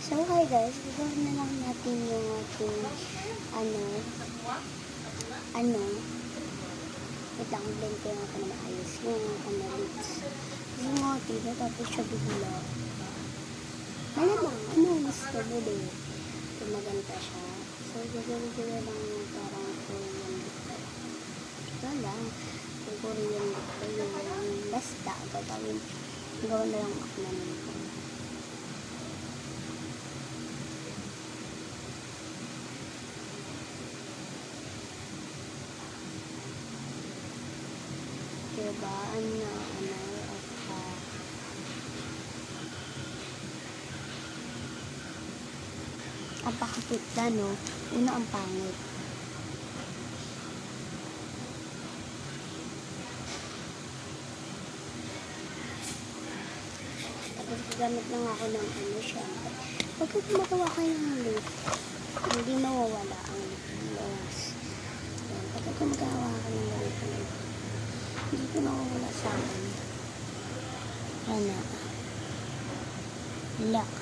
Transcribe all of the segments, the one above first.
So, hi guys, gagawin na lang natin yung ating, wait lang, blend ko yung ako na maayos, yung lips. Kasi yung mga tila, tapos siya bigla. Malamang, mas kabuli. Kung maganda siya. So, gagawin ko na lang yung parang Korean lip. Ito lang, yung Korean lip, yung basta, gagawin na lang ako na nito. Diba? Ang pakaputla, no? Una ang pangit. Tapos gamit lang ako ng syempre. Pagka gumagawa kayo ng lip, hindi mawawala ang gloss. Pagka gumagawa ka ng lip, hindi ko mawawala sa akin. Lock.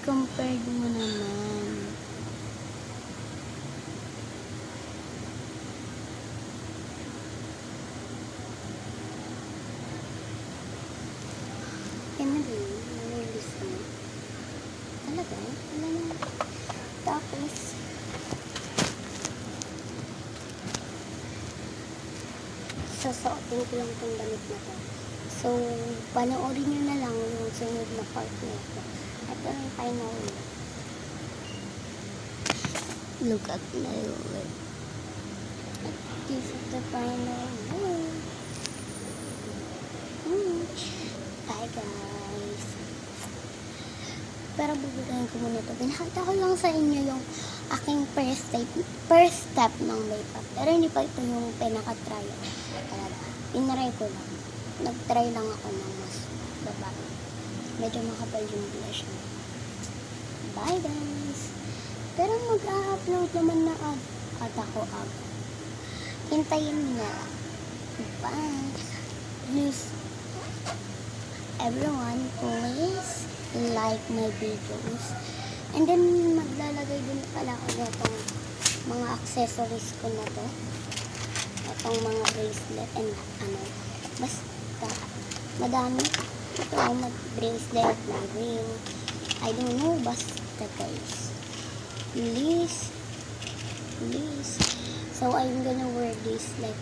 Compared mo naman. Yan na din. Nalilis mo. Talaga? Wala na. Tapos, sasuotin ko lang itong damit na to. So, panoorin nyo na lang yung sunod na part nito. Ito yung final look. Look at my look. This is the final look. Bye guys. Pero buburahin ko muna ito. Pinakita ko lang sa inyo yung aking first step ng makeup. Pero hindi pa ito yung pinaka-try. Pinry ko lang. Nag-try lang ako ng mas babae. Medyo makapal yung blush na. Bye guys! Pero mag-upload naman na ako agad. Hintayin mo na lang. Bye! Please, everyone, please like my videos. And then, maglalagay din pala ako itong mga accessories ko na to. Itong mga bracelet and basta madami. Ito ang bracelet, my ring. I don't know, basta guys. Please. So I'm gonna wear this like